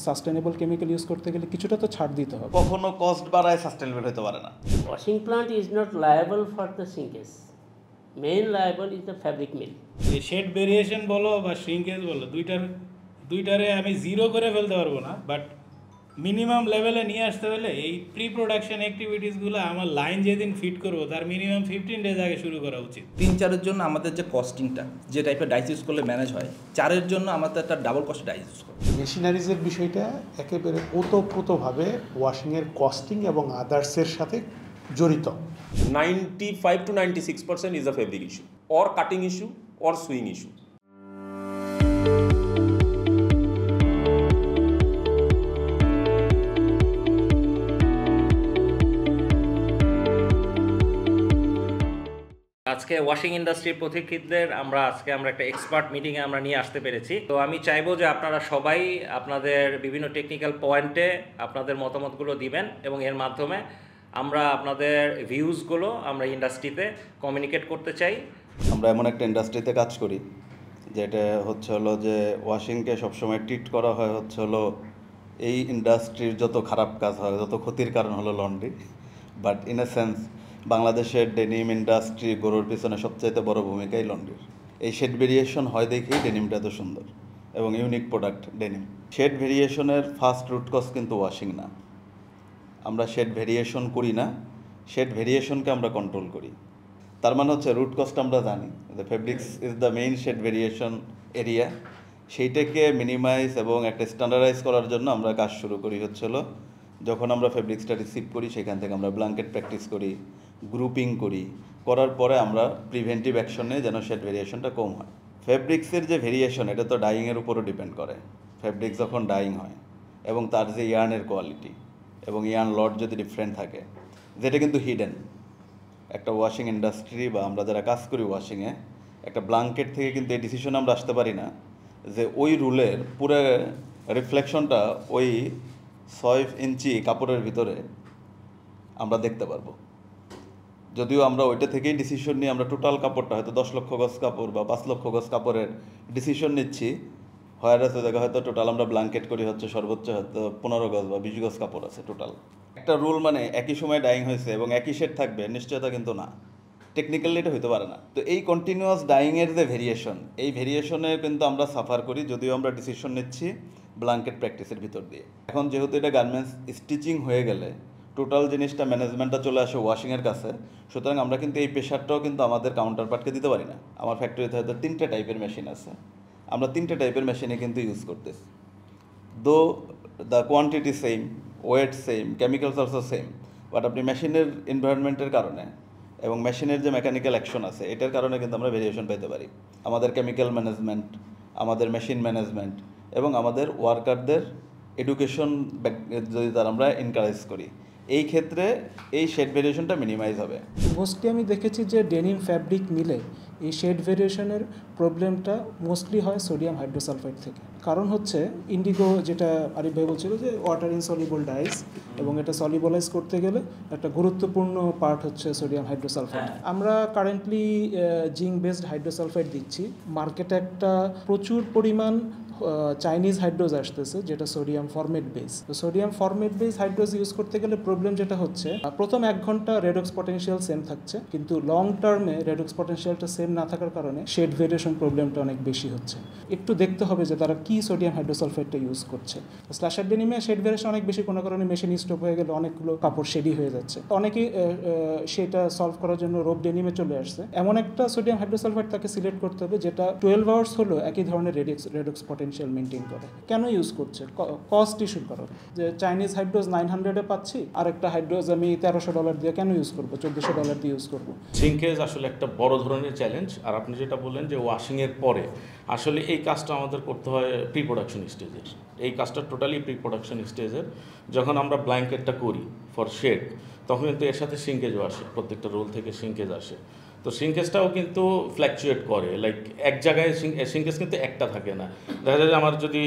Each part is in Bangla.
সাস্টেনেবল কেমিক্যাল ইউজ করতে গেলে কিছুটা তো ছাড় দিতে হবে। কখনো কস্ট বাড়ায় সাস্টেনেবল হতে পারে না। Washing plant is not liable for the shrinkage. Main liable is the fabric mill. এই শেড ভেরিয়েশন বলো বা শ্রিঙ্কেজ বলো, দুইটারে আমি জিরো করে ফেলতে পারবো না, বাট মিনিমাম লেভেলে নিয়ে আসতে হলে এই প্রি প্রোডাকশন অ্যাক্টিভিটিসগুলো আমার লাইন যেদিন ফিট করবো তার মিনিমাম 15 ডেজ আগে শুরু করা উচিত। 3-4-এর জন্য আমাদের যে কস্টিংটা যে টাইপের ডাইস ইউজ করলে ম্যানেজ হয়, 4-এর জন্য আমাদের একটা ডাবল কস্ট ডাইস ইউজ করতে হয়। মেশিনারিজের বিষয়টা একেবারে ওতপ্রোতভাবে ওয়াশিংয়ের কস্টিং এবং আদার্সের সাথে জড়িত। 95 to 96% is a fabric issue or cutting issue or sewing issue. আজকে ওয়াশিং ইন্ডাস্ট্রির পথিকৃতদের আমরা একটা এক্সপার্ট মিটিংয়ে আমরা নিয়ে আসতে পেরেছি। তো আমি চাইবো যে আপনারা সবাই আপনাদের বিভিন্ন টেকনিক্যাল পয়েন্টে আপনাদের মতামতগুলো দিবেন এবং এর মাধ্যমে আমরা আপনাদের ভিউজগুলো আমরা ইন্ডাস্ট্রিতে কমিউনিকেট করতে চাই। আমরা এমন একটা ইন্ডাস্ট্রিতে কাজ করি যেটা হচ্ছে হলো যে ওয়াশিংকে সবসময় ট্রিট করা হয় হচ্ছে হলো এই ইন্ডাস্ট্রির যত খারাপ কাজ হয়, যত ক্ষতির কারণ হলো laundry. But in a sense বাংলাদেশের ডেনিম ইন্ডাস্ট্রি গড়ার পিছনে সবচাইতে বড় ভূমিকাই লন্ড্রির। এই শেড ভেরিয়েশন হয় দেখেই ডেনিমটা এত সুন্দর এবং ইউনিক প্রোডাক্ট ডেনিম। শেড ভেরিয়েশনের ফার্স্ট রুট কজ কিন্তু ওয়াশিং না, আমরা শেড ভেরিয়েশন করি না, শেড ভেরিয়েশনকে আমরা কন্ট্রোল করি। তার মানে হচ্ছে রুট কজটা আমরা জানি যে fabrics is the main shade variation area, সেইটাকে মিনিমাইজ এবং একটা স্ট্যান্ডার্ডাইজ করার জন্য আমরা কাজ শুরু করি হচ্ছিল যখন আমরা ফেব্রিক্সটা রিসিভ করি সেখান থেকে আমরা ব্ল্যাঙ্কেট প্র্যাকটিস করি, গ্রুপিং করার পরে আমরা প্রিভেন্টিভ অ্যাকশনে যেন শেড ভেরিয়েশনটা কম হয়। ফেব্রিক্সের যে ভেরিয়েশন এটা তো ডাইংয়ের উপরও ডিপেন্ড করে। ফেব্রিক্স যখন ডাইং হয় এবং তার যে ইয়ার্নের কোয়ালিটি এবং ইয়ার্ন লট যদি ডিফারেন্ট থাকে, যেটা কিন্তু হিডেন। একটা ওয়াশিং ইন্ডাস্ট্রি বা আমরা যারা কাজ করি ওয়াশিংয়ে, একটা ব্ল্যাঙ্কেট থেকে কিন্তু এই ডিসিশনে আমরা আসতে পারি না যে ওই রুলের পুরো রিফ্লেকশনটা ওই 6 ইঞ্চি কাপড়ের ভিতরে আমরা দেখতে পারবো। যদিও আমরা ওইটা থেকেই ডিসিশন নিয়ে আমরা টোটাল কাপড়টা হয়তো 10 লক্ষ গজ কাপড় বা 5 লক্ষ গজ কাপড়ের ডিসিশন নিচ্ছি, হয় আছে দেখা হয়তো টোটাল আমরা ব্ল্যাঙ্কেট করি হচ্ছে সর্বোচ্চ হয়তো 15 গজ বা 20 গজ কাপড় আছে টোটাল। একটা রুল মানে একই সময় ডাইং হয়েছে এবং একই শেড থাকবে নিশ্চয়তা কিন্তু না, টেকনিক্যালি এটা হতে পারে না। তো এই কন্টিনিউয়াস ডাইংয়ের যে ভেরিয়েশন, এই ভেরিয়েশনে কিন্তু আমরা সাফার করি যদিও আমরা ডিসিশন নিচ্ছি ব্ল্যাঙ্কেট প্র্যাকটিসের ভিতর দিয়ে। এখন যেহেতু এটা গার্মেন্টস স্টিচিং হয়ে গেলে টোটাল জিনিসটা ম্যানেজমেন্টটা চলে আসে ওয়াশিংয়ের কাছে, সুতরাং আমরা কিন্তু এই প্রেশারটাও কিন্তু আমাদের কাউন্টার পার্টকে দিতে পারি না। আমার ফ্যাক্টরিতে হয়তো 3টে টাইপের মেশিন আছে, আমরা 3টে টাইপের মেশিনে কিন্তু ইউজ করতেছি। Though the quantity same, weight same, chemicals also same, but আপনি মেশিনের এনভায়রনমেন্টের কারণে এবং মেশিনের যে মেকানিক্যাল অ্যাকশন আছে এটার কারণে কিন্তু আমরা ভেরিয়েশন পেতে পারি। আমাদের কেমিক্যাল ম্যানেজমেন্ট, আমাদের মেশিন ম্যানেজমেন্ট এবং আমাদের ওয়ার্কারদের এডুকেশন যদি তার আমরা এনকারেজ করি, এই ক্ষেত্রে এই শেড ভেরিয়েশনটা মিনিমাইজ হবে। মোস্টলি আমি দেখেছি যে ডেনিম ফ্যাব্রিক মিলে এই শেড ভেরিয়েশনের প্রবলেমটা মোস্টলি হয় সোডিয়াম হাইড্রোসালফাইড থেকে। কারণ হচ্ছে ইন্ডিগো, যেটা আরিফ ভাই বলছিল যে ওয়াটার ইনসলিবল ডাইস, এবং এটা সলিবলাইজ করতে গেলে একটা গুরুত্বপূর্ণ পার্ট হচ্ছে সোডিয়াম হাইড্রোসালফাইড। আমরা কারেন্টলি জিঙ্ক বেসড হাইড্রোসালফাইড দিচ্ছি। মার্কেটে একটা প্রচুর পরিমাণ চাইনিজ হাইড্রোজ আসতেছে যেটা সোডিয়াম ফরমেট বেস। তো সোডিয়াম ফরমেট বেস হাইড্রোজ ইউজ করতে গেলে প্রবলেম যেটা হচ্ছে, প্রথম 1 ঘন্টা রেডক্স পটেনশিয়াল সেম থাকছে, কিন্তু লং টার্মে রেডক্স পটেনশিয়ালটা সেম না থাকার কারণে শেড ভেরিয়েশন প্রবলেমটা অনেক বেশি হচ্ছে। একটু দেখতে হবে যে তারা কি সোডিয়াম হাইড্রোসালফাইডটা ইউজ করছে। স্ল্যাশার ডেনিমে শেড ভেরিয়েশন অনেক বেশি, কোনো কারণে মেশিন স্টপ হয়ে গেলে অনেকগুলো কাপড় শেডি হয়ে যাচ্ছে। অনেকেই সেটা সলভ করার জন্য রোপ ডেনিমে চলে আসছে। এমন একটা সোডিয়াম হাইড্রোসালফাইড তাকে সিলেক্ট করতে হবে যেটা 12 আওয়ার্স হলো একই ধরনের রেডক্স পটেনশিয়াল মেনটেন করে। কেন ইউজ করছে? কস্ট ইস্যুর কারণে। যে চাইনিজ হাইড্রোজ 900-এ পাচ্ছি, আর একটা হাইড্রোজ আমি $1300 দিয়ে কেন ইউজ করবো, $1400 দিয়ে ইউজ করবো। শ্রিঙ্কেজ আসলে একটা বড় ধরনের চ্যালেঞ্জ। আর আপনি যেটা বললেন যে ওয়াশিংয়ের পরে আসলে এই কাজটা আমাদের করতে হয় প্রি প্রোডাকশন স্টেজের। এই কাজটা টোটালি প্রি প্রোডাকশন স্টেজের। যখন আমরা ব্ল্যাঙ্কেটটা করি ফর শেড, তখন কিন্তু এর সাথে শ্রিঙ্কেজও আসে, প্রত্যেকটা রোল থেকে শ্রিঙ্কেজ আসে। তো শ্রিঙ্কেজটাও কিন্তু ফ্ল্যাকচুয়েট করে, লাইক এক জায়গায় শ্রিঙ্কেজ কিন্তু একটা থাকে না। দেখা যায় যে আমার যদি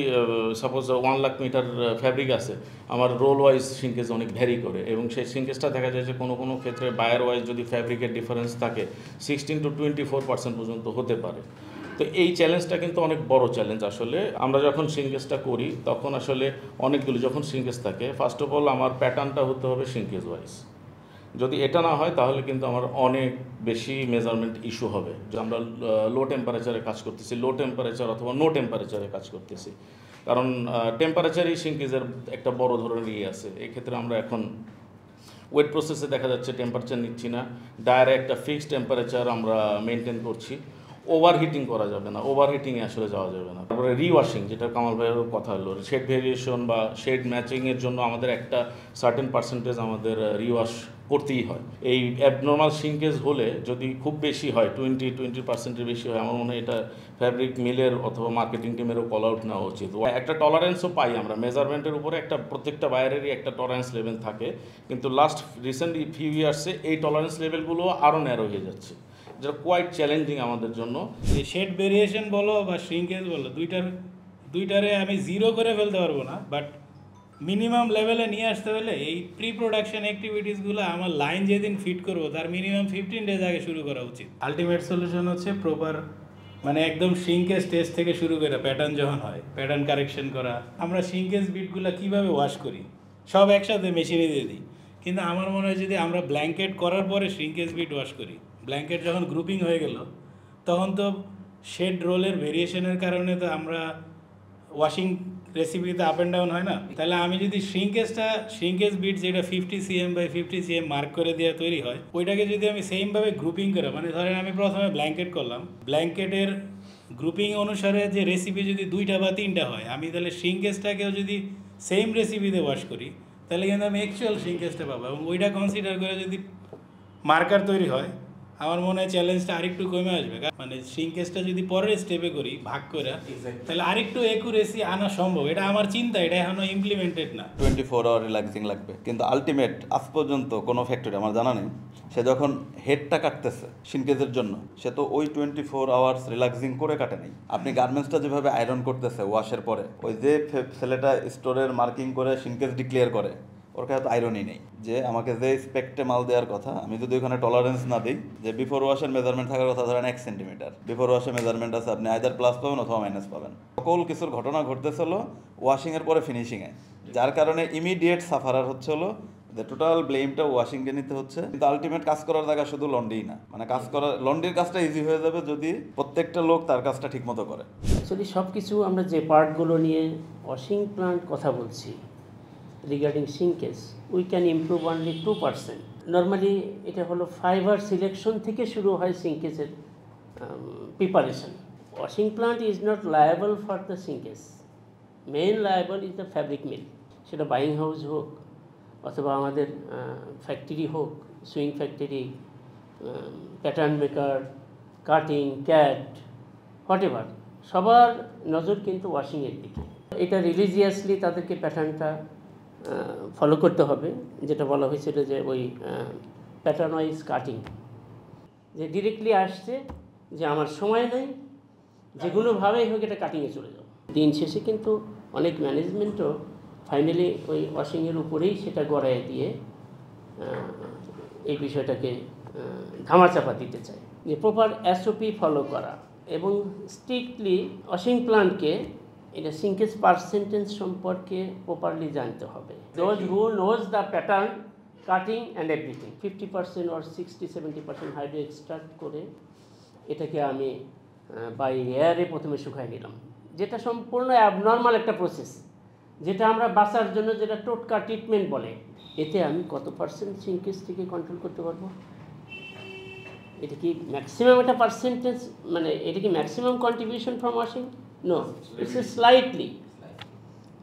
সাপোজ 1 লাখ মিটার ফ্যাব্রিক আছে, আমার রোল ওয়াইজ শ্রিঙ্কেজ অনেক ভ্যারি করে, এবং সেই শ্রিঙ্কেজটা দেখা যায় যে কোনো কোনো ক্ষেত্রে বায়ার ওয়াইজ যদি ফ্যাব্রিকের ডিফারেন্স থাকে 16 to 24% পর্যন্ত হতে পারে। তো এই চ্যালেঞ্জটা কিন্তু অনেক বড় চ্যালেঞ্জ আসলে। আমরা যখন শ্রিঙ্কেজটা করি তখন আসলে অনেকগুলো যখন শ্রিঙ্কেজ থাকে, ফার্স্ট অফ অল আমার প্যাটার্নটা হতে হবে শ্রিঙ্কেজ ওয়াইজ। যদি এটা না হয় তাহলে কিন্তু আমার অনেক বেশি মেজারমেন্ট ইস্যু হবে। যে আমরা লো টেম্পারেচারে কাজ করতেছি, লো টেম্পারেচার অথবা নো টেম্পারেচারে কাজ করতেছি, কারণ টেম্পারেচারই শ্রিঙ্কেজের একটা বড় ধরনের আছে। এক্ষেত্রে আমরা এখন ওয়েট প্রসেসে দেখা যাচ্ছে টেম্পারেচার নিচ্ছি না, ডাইরেক্ট একটা ফিক্সড টেম্পারেচার আমরা মেনটেন করছি। ওভারহিটিং করা যাবে না, ওভারহিটিংয়ে আসলে যাওয়া যাবে না। তারপরে রিওয়াশিং, যেটা কামাল ভাইয়ের কথা হলো, শেড ভেরিয়েশন বা শেড ম্যাচিংয়ের জন্য আমাদের একটা সার্টেন পার্সেন্টেজ আমাদের রিওয়াশ করতেই হয়। এই অ্যাবনর্মাল শ্রিঙ্কেজ হলে যদি খুব বেশি হয়, 20% বেশি হয়, আমার মনে হয় এটা ফ্যাব্রিক মিলের অথবা মার্কেটিং টিমেরও কল আউট নেওয়া উচিত। একটা টলারেন্সও পাই আমরা মেজারমেন্টের উপরে, একটা প্রত্যেকটা বায়ারেরই একটা টলারেন্স লেভেল থাকে, কিন্তু লাস্ট রিসেন্টলি ফিউ ইয়ার্সে এই টলারেন্স লেভেলগুলো আরও ন্যারো হয়ে যাচ্ছে, যেটা কোয়াইট চ্যালেঞ্জিং আমাদের জন্য। যে শেড ভেরিয়েশন বলো বা শ্রিঙ্কেজ বলো, দুইটারে আমি জিরো করে ফেলতে পারবো না, বাট মিনিমাম লেভেলে নিয়ে আসতে হলে এই প্রি প্রোডাকশন অ্যাক্টিভিটিসগুলো আমার লাইন যেদিন ফিট করবো তার মিনিমাম 15 ডেজ আগে শুরু করা উচিত। আলটিমেট সলিউশন হচ্ছে প্রপার, মানে একদম শ্রিঙ্কেজ টেস্ট থেকে শুরু করে প্যাটার্ন যখন হয় প্যাটার্ন কারেকশন করা। আমরা শ্রিঙ্কেজ বিটগুলো কীভাবে ওয়াশ করি, সব একসাথে মেশিনে দিয়ে দিই, কিন্তু আমার মনে হয় যদি আমরা ব্ল্যাঙ্কেট করার পরে শ্রিঙ্কেজ বিট ওয়াশ করি, ব্ল্যাঙ্কেট যখন গ্রুপিং হয়ে গেল তখন তো শেড রোলের ভেরিয়েশনের কারণে তো আমরা ওয়াশিং রেসিপিতে আপ অ্যান্ড ডাউন হয় না। তাহলে আমি যদি শ্রিঙ্কেজ বিট যেটা 50 cm বাই 50 cm মার্ক করে দেওয়া তৈরি হয়, ওইটাকে যদি আমি সেমভাবে গ্রুপিং করে, মানে ধরেন আমি প্রথমে ব্ল্যাঙ্কেট করলাম, ব্ল্যাঙ্কেটের গ্রুপিং অনুসারে যে রেসিপি যদি 2টা বা 3টা হয়, আমি তাহলে শ্রিঙ্কেজটাকেও যদি সেম রেসিপিতে ওয়াশ করি তাহলে কিন্তু আমি অ্যাকচুয়াল শ্রিঙ্কেজটা পাবো, এবং ওইটা কনসিডার করে যদি মার্কার তৈরি হয় আমার মনে হয় চ্যালেঞ্জটা আরেকটু কমে আসবে। মানে শ্রিঙ্কেজটা যদি পরের স্টেপে করি ভাগ করে, তাহলে আরেকটু অ্যাকুরেসি আনা সম্ভব। এটা আমার চিন্তা, এটা এখনো ইমপ্লিমেন্টেড না। 24 আওয়ার রিল্যাক্সিং লাগবে, কিন্তু আলটিমেট আজ পর্যন্ত কোনো ফ্যাক্টরি আমার জানা নেই সে যখন হেডটা কাটতেছে শ্রিঙ্কেজের জন্য সে তো ওই 24 আওয়ার্স রিল্যাক্সিং করে কাটে নাই। আপনি গার্মেন্টসটা যেভাবে আয়রন করতেছে ওয়াশের পরে, ওই যে ছেলেটা স্টোরের মার্কিং করে শ্রিঙ্কেজ ডিক্লেয়ার করে, ওর কাছে তো আয়রনই নেই যে আমাকে যে স্পেক্টে মাল দেওয়ার কথা, আমি যদি ওখানে টলারেন্স না দিই, যে বিফোর ওয়াশের মেজারমেন্ট থাকার কথা ধরেন 1 সেন্টিমিটার, বিফোর ওয়াশের মেজারমেন্ট আছে আপনি আইদার প্লাস পাবেন অথবা মাইনাস পাবেন। সকল কিছুর ঘটনা ঘটতেছিল ওয়াশিংয়ের পরে ফিনিশিংয়ে, যার কারণে ইমিডিয়েট সাফারার হচ্ছে হলো যে টোটাল ব্লেমটা ওয়াশিংকে নিতে হচ্ছে। কিন্তু আলটিমেট কাজ করার জায়গা শুধু লন্ড্রি না, মানে কাজ করার লন্ড্রির কাজটা ইজি হয়ে যাবে যদি প্রত্যেকটা লোক তার কাজটা ঠিক মতো করে। অ্যাকচুয়ালি সব কিছু আমরা যে পার্টগুলো নিয়ে ওয়াশিং প্লান্ট কথা বলছি regarding shrinkage, we can improve only 2%। Normally এটা হলো ফাইবার সিলেকশন থেকে শুরু হয় শ্রিঙ্কেজের preparation. Washing plant is not liable for the shrinkage, main liable is the fabric mill, সেটা বাইং হাউস হোক অথবা আমাদের ফ্যাক্টরি হোক, sewing factory, pattern maker, cutting, cat, whatever, সবার নজর কিন্তু ওয়াশিংয়ের দিকে। এটা রিলিজিয়াসলি তাদেরকে প্যাটার্নটা ফলো করতে হবে, যেটা বলা হয়েছিল যে ওই প্যাটার্ন ওয়াইজ কাটিং, যে ডিরেক্টলি আসছে যে আমার সময় নেই, যে কোনোভাবেই হোক এটা কাটিংয়ে চলে যাও। দিন শেষে কিন্তু অনেক ম্যানেজমেন্টও ফাইনালি ওই ওয়াশিংয়ের উপরেই সেটা গড়ায় দিয়ে এই বিষয়টাকে ধামাচাপা দিতে চায়। যে প্রপার এসওপি ফলো করা এবং স্ট্রিক্টলি ওয়াশিং প্লান্টকে এটা শ্রিঙ্কেজ পার্সেন্টেজ সম্পর্কে প্রপারলি জানতে হবে। Those who knows the pattern, cutting and everything, 50% or 60-70% hydro extract করে এটাকে আমি বাই এয়ারে প্রথমে শুকাই নিলাম, যেটা সম্পূর্ণ অ্যাবনর্মাল একটা প্রসেস, যেটা আমরা বাঁচার জন্য যেটা টোটকা ট্রিটমেন্ট বলে। এতে আমি কত পার্সেন্ট শ্রিঙ্কেজ থেকে কন্ট্রোল করতে পারবো? এটা কি ম্যাক্সিমাম একটা পার্সেন্টেজ, মানে এটা কি maximum contribution from washing? No, it's a slightly,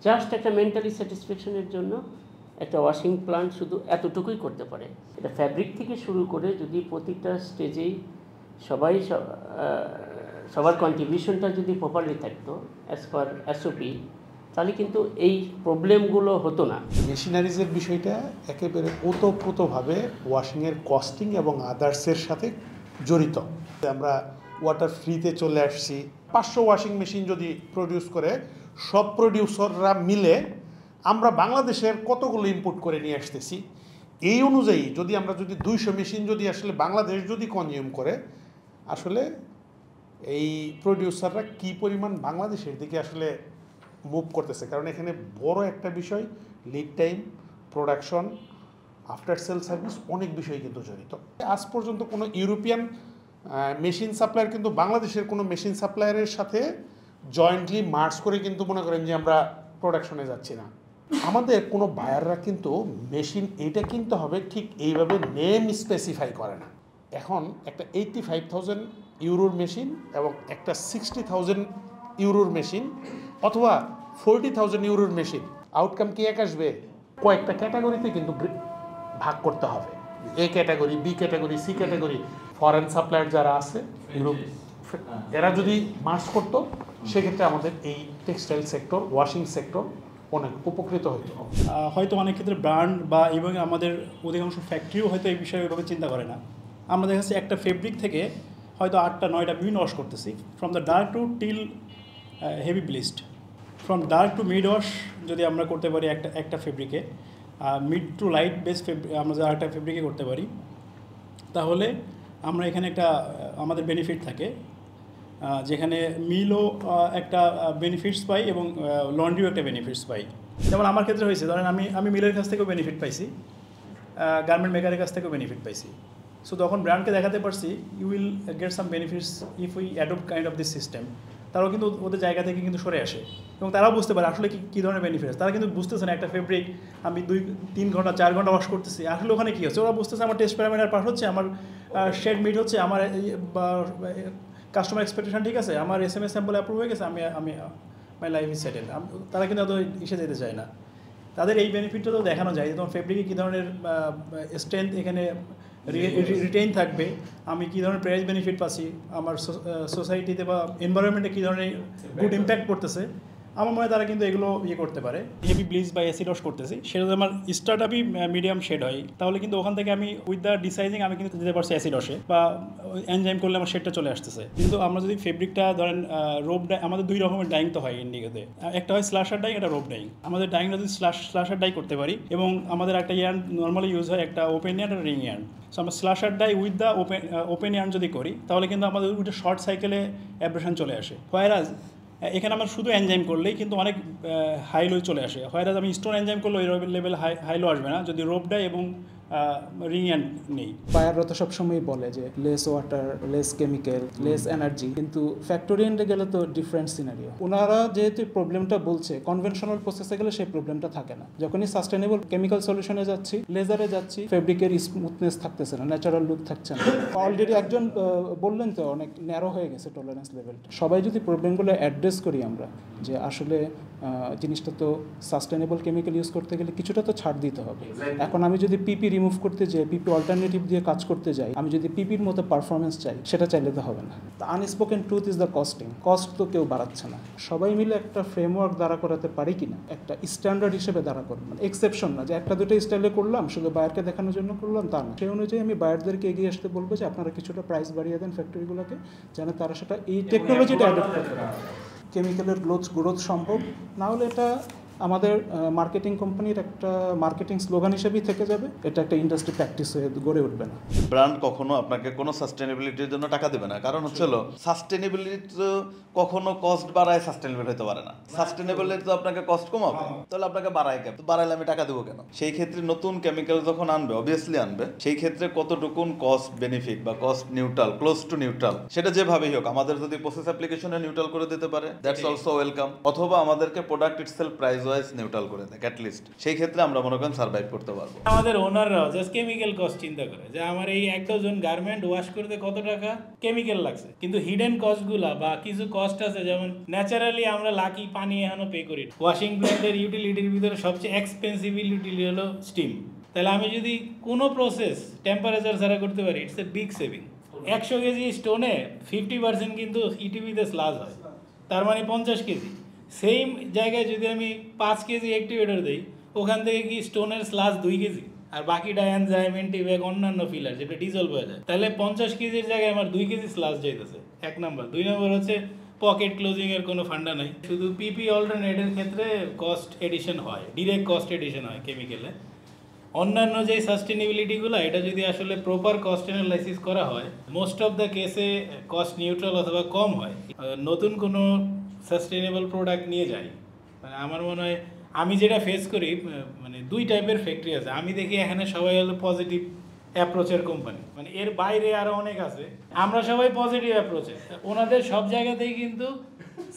just একটা মেন্টালি স্যাটিসফ্যাকশনের জন্য একটা ওয়াশিং প্লান্ট শুধু এতটুকুই করতে পারে। এটা ফ্যাব্রিক থেকে শুরু করে যদি প্রতিটা স্টেজেই সবার কন্ট্রিবিউশনটা যদি প্রপারলি থাকতো অ্যাজ পার এসওপি, তাহলে কিন্তু এই প্রবলেমগুলো হতো না। মেশিনারিজের বিষয়টা একেবারে ওতপ্রোতভাবে ওয়াশিংয়ের কস্টিং এবং আদার্সের সাথে জড়িত। আমরা ওয়াটার ফ্রিতে চলে আসছি। 500 ওয়াশিং মেশিন যদি প্রডিউস করে, সব প্রডিউসাররা মিলে আমরা বাংলাদেশের কতগুলো ইনপুট করে নিয়ে আসতেছি, এই অনুযায়ী যদি 200 মেশিন যদি আসলে বাংলাদেশ যদি কনজিউম করে, আসলে এই প্রডিউসাররা কি পরিমাণ বাংলাদেশের দিকে আসলে মুভ করতেছে, কারণ এখানে বড় একটা বিষয় lead time, production, after sale service, অনেক বিষয় কিন্তু জড়িত। আজ পর্যন্ত কোনো ইউরোপিয়ান মেশিন সাপ্লায়ার কিন্তু বাংলাদেশের কোনো মেশিন সাপ্লায়ারের সাথে জয়েন্টলি মার্জ করে কিন্তু মনে করেন যে আমরা প্রোডাকশনে যাচ্ছি না। আমাদের কোনো বায়াররা কিন্তু মেশিন এইটা কিনতে হবে ঠিক এইভাবে নেম স্পেসিফাই করে না। এখন একটা 85,000 ইউরোর মেশিন এবং একটা 60,000 ইউরোর মেশিন অথবা 40,000 ইউরোর মেশিন, আউটকাম কি এক আসবে? কয়েকটা ক্যাটাগরিতে কিন্তু ভাগ করতে হবে, A category, B category, C category. Foreign supplier যারা আছে ইউরোপ, এরা যদি মার্চ করতো সেক্ষেত্রে আমাদের এই টেক্সটাইল সেক্টর, ওয়াশিং সেক্টর অনেক উপকৃত হতো। হয়তো অনেক ক্ষেত্রে ব্র্যান্ড বা এবং আমাদের অধিকাংশ ফ্যাক্টরিও হয়তো এই বিষয়ে ওইভাবে চিন্তা করে না। আমরা দেখা যাচ্ছে একটা ফেব্রিক থেকে হয়তো 8টা-9টা বিভিন্ন ওয়াশ করতেছি, from the dark to till heavy bleach, from dark to mid wash যদি আমরা করতে পারি একটা ফেব্রিকে, মিড টু লাইট বেস আমরা যদি আরেকটা ফেব্রিকে করতে পারি, তাহলে আমরা এখানে একটা আমাদের বেনিফিট থাকে, যেখানে মিলও একটা বেনিফিটস পাই এবং লন্ড্রিও একটা বেনিফিটস পাই। যেমন আমার ক্ষেত্রে হয়েছে, ধরেন আমি মিলের কাছ থেকেও বেনিফিট পাইছি, গার্মেন্ট মেকারের কাছ থেকেও বেনিফিট পাইছি। সো তখন ব্র্যান্ডকে দেখাতে পারছি you will get some benefits if we adopt kind of this system. তারাও কিন্তু ওদের জায়গা থেকে কিন্তু সরে আসে এবং তারাও বুঝতে পারে আসলে কী ধরনের বেনিফিটস। তারা কিন্তু বুঝতেছে না একটা ফেব্রিক আমি 2-3 ঘন্টা 4 ঘন্টা ওয়াশ করতেছি, আসলে ওখানে কী হচ্ছে। ওরা বুঝতেছে আমার টেস্ট প্যারামিটার পাস হচ্ছে, আমার শেড মিট হচ্ছে, আমার কাস্টমার এক্সপেকটেশন ঠিক আছে, আমার SMS স্যাম্পল অ্যাপ্রুভ হয়ে গেছে, আমি মাই লাইফ ইজ সেটেল। তারা কিন্তু এত ইসে যেতে চায় না। তাদের এই বেনিফিটটা তো দেখানো যায় যে তোমার ফেব্রিকে কী ধরনের স্ট্রেংথ এখানে রিটেইন থাকবে, আমি কী ধরনের প্রাইস বেনিফিট পাচ্ছি, আমার সোসাইটিতে বা এনভায়রনমেন্টে কী ধরনের গুড ইম্প্যাক্ট করতেছে। আমার মনে হয় তারা কিন্তু এগুলো করতে পারে। হেভি ব্লিচ বা অ্যাসিড ওয়াশ করতেছি, সেটা যদি আমার স্টার্ট আপই মিডিয়াম শেড হয়, তাহলে কিন্তু ওখান থেকে আমি উইথ দ্য ডিসাইজিং আমি কিন্তু যেতে পারছি অ্যাসিড ওয়াশে, বা এনজাইম করলে আমার শেডটা চলে আসতেছে। কিন্তু আমরা যদি ফেব্রিকটা ধরেন রোপ ডাই, আমাদের 2 রকমের ডাইং তো হয় ইন্ডিগোতে, একটা হয় স্ল্যাশার ডাইং, একটা রোপ ডাইং। আমাদের ডাইংটা যদি স্ল্যাশার ডাই করতে পারি, এবং আমাদের একটা ইয়ার্ন নর্মালি ইউজ হয়, একটা ওপেন ইয়ার্ন, একটা রিং ইয়ার্ন। সো আমরা slasher dye with the open yarn যদি করি, তাহলে কিন্তু আমাদের ওইটা শর্ট সাইকেলে অ্যাব্রেশন চলে আসে। হোয়ারাজ এখানে আমরা শুধু এনজাইম করলেই কিন্তু অনেক হাই লো চলে আসে। হোয়ারাজ আমি স্টোন এনজাইম করলে ওই লেভেল হাই লো আসবে না যদি রোপ ডাই এবং রিং অ্যান্ড নেই। বায়াররা তো সবসময় বলে যে less water, less chemical, less energy, কিন্তু ফ্যাক্টরি এন্ডে গেলে তো ডিফারেন্ট সিনারিও। ওনারা যেহেতু প্রবলেমটা বলছে, কনভেনশনাল প্রসেসে গেলে সেই প্রবলেমটা থাকে না। যখনই সাস্টেনেবল কেমিক্যাল সলিউশনে যাচ্ছি, লেজারে যাচ্ছি, ফেব্রিকের স্মুথনেস থাকতেছে না, ন্যাচারাল লুক থাকছে না। অলরেডি একজন বললেন তো অনেক ন্যারো হয়ে গেছে টলারেন্স লেভেলটা। সবাই যদি প্রবলেমগুলো অ্যাড্রেস করি আমরা, যে আসলে জিনিসটা তো সাস্টেনেবল কেমিক্যাল ইউজ করতে গেলে কিছুটা তো ছাড় দিতে হবে। এখন আমি যদি পিপি রিমুভ করতে যাই, পিপি অল্টারনেটিভ দিয়ে কাজ করতে যাই, আমি যদি পিপির মতো পারফরমেন্স চাই, সেটা চাইলে তো হবে না। The unspoken truth is the costing. Cost তো কেউ বাড়াচ্ছে না। সবাই মিলে একটা ফ্রেমওয়ার্ক দাঁড়া করাতে পারি কিনা, একটা স্ট্যান্ডার্ড হিসেবে দাঁড়া করবো, মানে এক্সেপশন না যে একটা দুটো স্টাইলে করলাম, শুধু বায়ারকে দেখানোর জন্য করলাম, তা না। সেই অনুযায়ী আমি বায়ারদেরকে এগিয়ে আসতে বলবো যে আপনারা কিছুটা প্রাইস বাড়িয়ে দেন ফ্যাক্টরিগুলোকে, যেন তারা সেটা এই টেকনোলজিটা অ্যাডপ্ট করতে পারে। কেমিক্যালের গ্রোথ সম্ভব না হলে এটা আমাদের মার্কেটিং কোম্পানির একটা মার্কেটিং স্লোগান হিসেবেই থেকে যাবে, এটা একটা ইন্ডাস্ট্রি প্র্যাকটিস হয়ে গড়ে উঠবে না। ব্র্যান্ড কখনো আপনাকে কোনো সাস্টেনেবিলিটির জন্য টাকা দেবে না, কারণ হচ্ছে সাস্টেনেবিলিটি তো কখনো কস্ট বাড়ায় সাস্টেনেবল হতে পারে না। সাস্টেনেবিলিটি তো আপনাকে কস্ট কমাবে, তাহলে আপনাকে বাড়ায় কেন? বাড়াইলে আমি টাকা দেবো কেন? সেই ক্ষেত্রে নতুন কেমিক্যাল যখন আনবে, অবভিয়াসলি আনবে, সেই ক্ষেত্রে কতটুকুন কস্ট বেনিফিট বা cost neutral, close two neutral, সেটা যেভাবেই হোক, আমাদের যদি প্রসেস অ্যাপ্লিকেশনে নিউট্রাল করে দিতে পারে, দ্যাটস অলসো ওয়েলকাম। অথবা আমাদেরকে product itself price wise neutral করে দেয় অ্যাটলিস্ট, সেই ক্ষেত্রে আমরা মনে করেন সার্ভাইভ করতে পারবো। আমাদের ওনাররাও জাস্ট কেমিক্যাল কস্ট চিন্তা করে যে আমার এই 1 ডজন গার্মেন্ট ওয়াশ করতে কত টাকা কেমিক্যাল লাগছে, কিন্তু হিডেন কস্টগুলা বা কিছু কস্ট আছে, যেমন ন্যাচারালি আমরা লাকি পানি এখনো পে করি। ওয়াশিং ব্লেডের ইউটিলিটির ভিতরে সবচেয়ে এক্সপেন্সিভ ইউটিলিটি হলো স্টিম। তাহলে আমি যদি কোনো প্রসেস টেম্পারেচার ছাড়া করতে পারি, it's a big saving. 100 KG স্টোনে 50% কিন্তু ইটিভিতে স্লাজ হয়, তার মানে 50 কেজি। সেম জায়গায় যদি আমি 5 কেজি অ্যাক্টিভেটর দিই, ওখান থেকে কি স্টোনের স্লাজ 2 কেজি, আর বাকিটা এনজাইম, অ্যান্টিব্যাক, অন্যান্য ফিলার যেটা ডিজলভ হয়ে যায়, তাহলে 50 কেজির জায়গায় আমার 2 কেজি স্লাজ যাইতেছে। 1 নম্বর। 2 নম্বর হচ্ছে পকেট ক্লোজিং এর কোনো ফান্ডা নাই। শুধু পিপি অল্টারনেটের ক্ষেত্রে কস্ট এডিশন হয়, ডিরেক্ট কস্ট এডিশন হয় কেমিক্যালে। অন্যান্য যে সাস্টেনেবিলিটিগুলো এটা যদি আসলে প্রপার কস্ট অ্যানালাইসিস করা হয় মোস্ট অফ দ্য কেসে কস্ট নিউট্রাল অথবা কম হয়। নতুন কোনো সাস্টেনেবল প্রোডাক্ট নিয়ে যাই মানে আমার মনে হয় আমি যেটা ফেস করি মানে দুই টাইপের ফ্যাক্টরি আছে। আমি দেখি এখানে সবাই হলো পজিটিভ অ্যাপ্রোচের কোম্পানি, মানে এর বাইরে আরও অনেক আছে, আমরা সবাই পজিটিভ অ্যাপ্রোচে, ওনাদের সব জায়গাতেই কিন্তু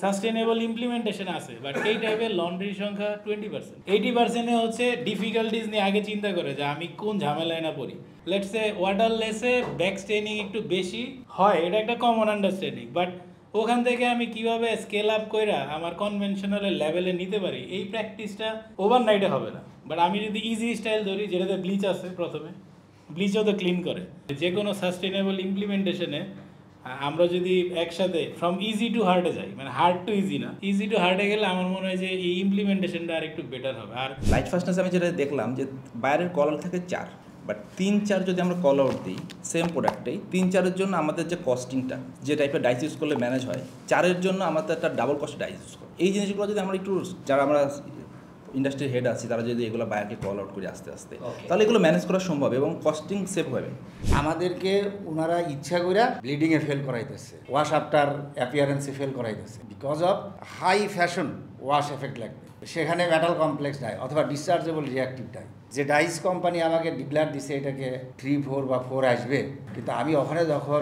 সাস্টেনেবল ইমপ্লিমেন্টেশন আছে, বাট এই টাইপের লন্ড্রির সংখ্যা 20%। 80% হচ্ছে ডিফিকাল্টিস নিয়ে আগে চিন্তা করে যে আমি কোন ঝামেলায় না পড়ি। লেটস সে ওয়াটারলেসে ব্যাক স্টেনিং একটু বেশি হয়, এটা একটা কমন আন্ডারস্ট্যান্ডিং, বাট ওখান থেকে আমি কিভাবে স্কেল আপ কইরা আমার কনভেনশনালের লেভেলে নিতে পারি এই প্র্যাকটিসটা ওভারনাইটে হবে না। বাট আমি যদি ইজি স্টাইল ধরি যেটাতে ব্লিচ আছে, প্রথমে ব্লিচও তো ক্লিন করে, যে কোনো সাস্টেনেবল ইমপ্লিমেন্টেশনে আমরা যদি একসাথে ফ্রম ইজি টু হার্ডে যাই, মানে হার্ড টু ইজি না, ইজি টু হার্ডে গেলে আমার মনে হয় যে এই ইমপ্লিমেন্টেশনটা আর একটু বেটার হবে। আর লাইট ফাস্টনেস আমি যেটা দেখলাম যে বাইরের কল আউট থাকে 4, বাট 3-4 যদি আমরা কল আউট দিই সেম প্রোডাক্টেই 3-4-এর জন্য আমাদের যে কস্টিংটা যে টাইপের ডাইস ইউজ করলে ম্যানেজ হয়, 4-এর জন্য আমাদের একটা ডাবল কস্ট ডাইস ইউজ করে। এই জিনিসগুলো যদি আমরা একটু যারা আমরা ইন্ডাস্ট্রির হেড আছি তারা যদি এগুলো বাইরে কল আউট করি আস্তে আস্তে, তাহলে এগুলো ম্যানেজ করা সম্ভব এবং কস্টিং সেভ হবে। আমাদেরকে ওনারা ইচ্ছা করে ব্লিডিংয়ে ফেল করাইতেছে, ওয়াশ আফটার অ্যাপিয়ারেন্সে ফেল করাইতেছে, because of high fashion wash effect লাগবে। সেখানে মেটাল কমপ্লেক্স ডাই অথবা ডিসচার্জেবল রিঅ্যাক্টিভ ডাই, যে ডাইস কোম্পানি আমাকে ডিক্লেয়ার দিছে এটাকে 3, 4 বা 4 আসবে, কিন্তু আমি ওখানে যখন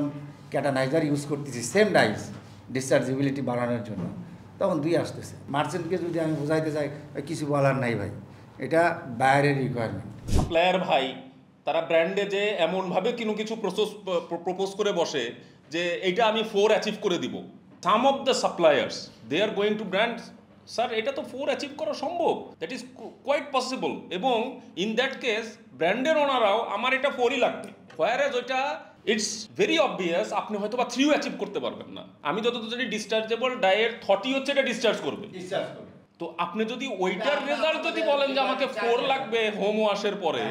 ক্যাটানাইজার ইউজ করতেছি সেম ডাইস ডিসচার্জেবিলিটি বাড়ানোর জন্য, তখন 2 আসতেছে। মার্চেন্টকে যদি আমি বোঝাইতে চাই কিছু বলার নাই ভাই, এটা বাইরের রিকোয়ারমেন্ট। সাপ্লায়ার ভাই তারা ব্র্যান্ডে যে এমনভাবে কিছু প্রপোজ করে বসে যে এইটা আমি 4 অ্যাচিভ করে দিব। Some of the suppliers they are going to brand, sir এটা তো 4 অ্যাচিভ করা সম্ভব, দ্যাট ইজ কোয়াইট পসিবল, এবং ইন দ্যাট কেস ব্র্যান্ডের ওনারাও আমার এটা 4ই লাগবে, হোয়ার ওইটা ইটস ভেরি অবভিয়াস আপনি হয়তো বা 3ও অ্যাচিভ করতে পারবেন না। আমি যতদূর জানি ডিসচার্জেবল ডায়ের 30 হচ্ছে এটা ডিসচার্জ করবে, তো আপনি যদি ওইটার রেজাল্ট যদি বলেন যে আমাকে 4 লাগবে হোম ওয়াশের পরে,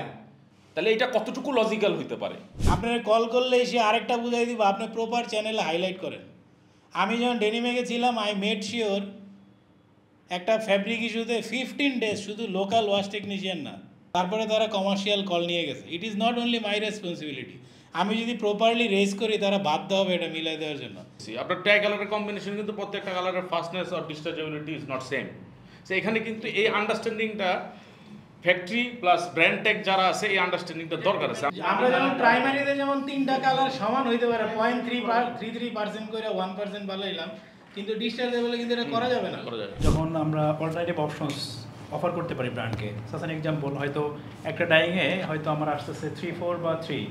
তাহলে এটা কতটুকু লজিক্যাল হইতে পারে? আপনার কল করলে এসে আরেকটা বুঝাই দিব, আপনি প্রপার চ্যানেলে হাইলাইট করেন। আমি যখন ডেনিমে গেছিলাম আই মেড শিওর একটা ফ্যাব্রিক ইস্যুতে 15 ডেজ শুধু লোকাল ওয়াশ টেকনিশিয়ান না, তারপরে তারা কমার্শিয়াল কল নিয়ে গেছে। It is not only my responsibility, আমি যদি প্রপারলি রেজ করি তারা বাধ্য হবে এটা মিলাই দেওয়ার জন্য। আপনার ট্যাগ কালারের কম্বিনেশন কিন্তু প্রত্যেকটা কালারের ফাস্টনেস আর dischargeability is not same. So এখানে কিন্তু এই আন্ডারস্ট্যান্ডিংটা ফ্যাক্টরি প্লাস ব্র্যান্ড ট্যাগ যারা আছে এই আন্ডারস্ট্যান্ডিংটা দরকার আছে। আমরা যেমন প্রাইমারিতে যেমন 3টা কালার সমান হইতে পারে 0.33% করে 1% বাড়াইলাম, কিন্তু ডিসচার্জেবলে কিন্তু এটা করা যাবে না। যখন আমরা অল্টারনেটিভ অপশনস অফার করতে পারি ব্র্যান্ডকে, সাস অ্যান এক্সাম্পল, হয়তো একটা ডাইংয়ে হয়তো আমার আসতেছে 3-4 বা 3,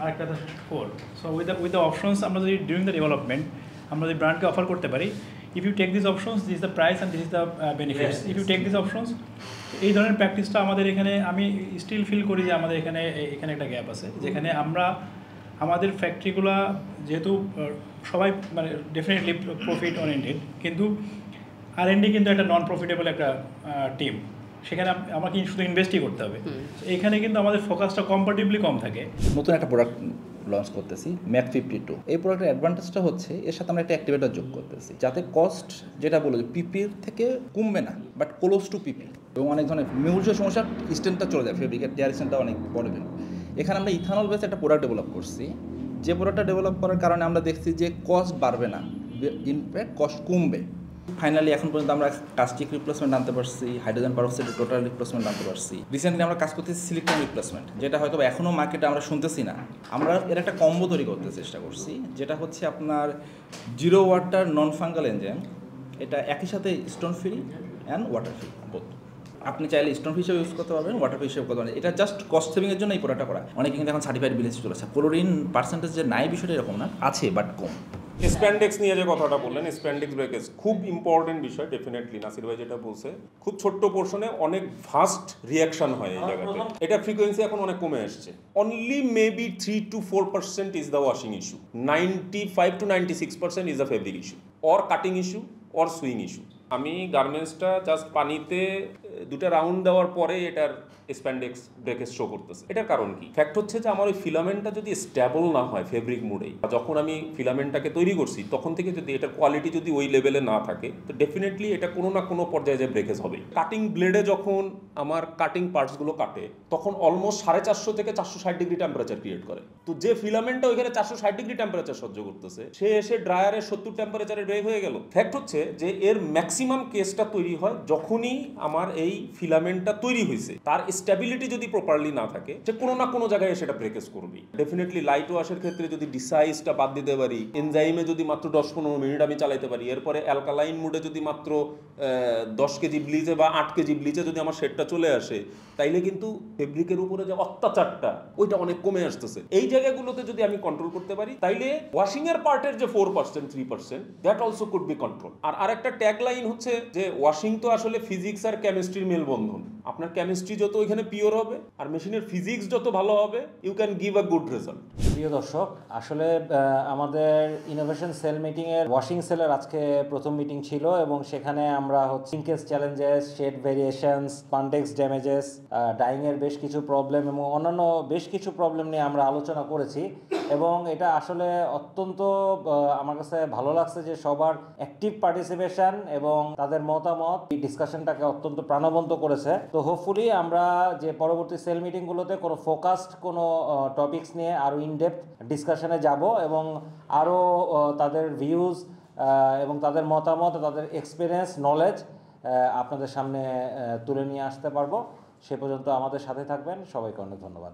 আরেকটা 4। সো উইথ দ্য অপশনস আমরা যদি ডিউরিং দ্য ডেভেলপমেন্ট আমরা যদি ব্র্যান্ডকে অফার করতে পারি, if you take this options this is the price and this is the benefits, if you take this options, এই ধরনের প্র্যাকটিসটা আমাদের এখানে আমি স্টিল ফিল করি যে আমাদের এখানে একটা গ্যাপ আছে, যেখানে আমরা আমাদের ফ্যাক্টরিগুলো যেহেতু সবাই মানে ডেফিনেটলি প্রফিট ওরিয়েন্টেড, কিন্তু R&D কিন্তু একটা নন প্রফিটেবল একটা টিম, সেখানে আমাকে শুধু ইনভেস্টই করতে হবে। এখানে কিন্তু আমাদের ফোকাসটা কম্পারেটিভলি কম থাকে। নতুন একটা প্রোডাক্ট লঞ্চ করতেছি ম্যাক 52। এই প্রোডাক্টের অ্যাডভান্টেজটা হচ্ছে এর সাথে আমরা একটা অ্যাক্টিভেটর যোগ করতেছি, যাতে কস্ট যেটা বলো যে পিপির থেকে কমবে না, বাট ক্লোজ টু পিপি, এবং অনেক ধরনের মিউজ সমস্যা স্টেনটা চলে যায়, ফেব্রিকের ডাইরেকশনটা অনেক বড়। এখানে আমরা ইথানল বেস একটা প্রোডাক্ট ডেভেলপ করছি, যে প্রোডাক্টটা ডেভেলপ করার কারণে আমরা দেখছি যে কস্ট বাড়বে না, ইনফ্যাক্ট কস্ট কমবে। ফাইনালি এখন পর্যন্ত আমরা কাস্টিক রিপ্লেসমেন্ট আনতে পারছি, হাইড্রোজেন পারঅক্সাইডের টোটাল রিপ্লেসমেন্ট আনতে পারছি। রিসেন্টলি আমরা কাজ করতেছি সিলিকন রিপ্লেসমেন্ট, যেটা হয়তো এখনও মার্কেটে আমরা শুনতেছি না। আমরা এর একটা কম্বো তৈরি করতে চেষ্টা করছি, যেটা হচ্ছে আপনার 0 ওয়াটার নন ফাঙ্গাল এনজাইম, এটা একই সাথে stone free and water free both. আপনি চাইলে স্টোন ফ্রি হিসেবে ইউজ করতে পারবেন, ওয়াটার ফ্রি হিসেবে করতে পারবেন। এটা জাস্ট কস্ট সেভিংয়ের জন্য এই প্রোডাক্টটা করা। অনেকে কিন্তু এখন সার্টিফাইড বিলেজ চলে আসছে, ক্লোরিন পার্সেন্টেজ যে নাই বিষয়টা এরকম না, আছে বাট কম। স্প্যান্ডেক্স নিয়ে যে কথাটা বললেন, স্প্যান্ডেক্স ব্রেকেজ খুব ইম্পর্টেন্ট বিষয়। ডেফিনেটলি নাসির ভাই যেটা বলছে, খুব ছোট্ট পোর্শনে অনেক ফাস্ট রিয়াকশন হয় এই জায়গাতে। এটা ফ্রিকোয়েন্সি এখন অনেক কমে আসছে। Only maybe 3 to 4% is the washing issue, 95 to 96% is the fabric issue, or cutting issue, or swing issue. আমি গার্মেন্টসটা জাস্ট পানিতে দুটা রাউন্ড দেওয়ার পরে এটার স্প্যান্ডেক্স ব্রেকেজ শো করতেছে। এটার কারণ কি? ফ্যাক্ট হচ্ছে যে আমার ওই ফিলামেন্টটা যদি স্টেবল না হয় ফেব্রিক মোডেই, যখন আমি ফিলামেন্টটাকে তৈরি করছি তখন থেকে যদি এটার কোয়ালিটি যদি ওই লেভেলে না থাকে, তো ডেফিনেটলি এটা কোনো না কোনো পর্যায়ে যে ব্রেকেজ হবে। কাটিং ব্লেডে যখন আমার কাটিং পার্টসগুলো কাটে তখন অলমোস্ট 450 থেকে 460 ডিগ্রি টেম্পারেচার ক্রিয়েট করে। তো যে ফিলামেন্টটা ওইখানে 460 ডিগ্রি টেম্পারেচার সহ্য করতেছে, সে এসে ড্রায়ারে 70 টেম্পারেচারে ব্রেক হয়ে গেল। ফ্যাক্ট হচ্ছে যে এর ম্যাক্সিমাম কেসটা তৈরি হয় যখনই আমার এই ফিলামেন্টটা তৈরি হয়েছে, তার স্টেবিলিটি যদি প্রপারলি না থাকে, যে কোনো না কোনো জায়গায় সেটা ব্রেকেজ করবে। ডেফিনেটলি লাইট ওয়াশের ক্ষেত্রে যদি ডিসাইজটা বাদ দিতে পারি, এনজাইমে যদি মাত্র 10-15 মিনিট আমি চালাতে পারি, এরপরে অ্যালকালাইন মোডে যদি মাত্র 10 কেজি ব্লিচে বা 8 কেজি ব্লিচে যদি আমার শেডটা চলে আসে, তাইলে কিন্তু ফেব্রিকের উপরে যে অত্যাচারটা ওইটা অনেক কমে আসতেছে। এই জায়গাগুলোতে যদি আমি কন্ট্রোল করতে পারি, তাইলে ওয়াশিং এর পার্টের যে 4% 3% that also could be control. আর আরেকটা ট্যাগ লাইন হচ্ছে যে ওয়াশিং তো আসলে ফিজিক্স আর কেমিস্ট্রির মেলবন্ধন। আপনার কেমিস্ট্রি যত ওইখানে পিওর হবে আর মেশিনের ফিজিক্স যত ভালো হবে, you can give a good result. প্রিয় দর্শক, আসলে আমাদের ইনোভেশন সেল মিটিংয়ের ওয়াশিং সেলের আজকে প্রথম মিটিং ছিল এবং সেখানে আমরা shrinkage challenges, shade variations, spandex damages, ডাইংয়ের বেশ কিছু প্রবলেম এবং অন্যান্য বেশ কিছু প্রবলেম নিয়ে আমরা আলোচনা করেছি। এবং এটা আসলে অত্যন্ত আমার কাছে ভালো লাগছে যে সবার অ্যাক্টিভ পার্টিসিপেশন এবং তাদের মতামত এই ডিসকাশনটাকে অত্যন্ত প্রাণবন্ত করেছে। তো হোপফুলি আমরা যে পরবর্তী সেল মিটিংগুলোতে কোনো ফোকাসড কোনো টপিকস নিয়ে আরও ইনডেপথ ডিসকাশনে যাব এবং আরও তাদের ভিউজ এবং তাদের মতামত, তাদের এক্সপিরিয়েন্স, নলেজ আপনাদের সামনে তুলে নিয়ে আসতে পারবো। সে পর্যন্ত আমাদের সাথে থাকবেন। সবাইকে অনেক ধন্যবাদ।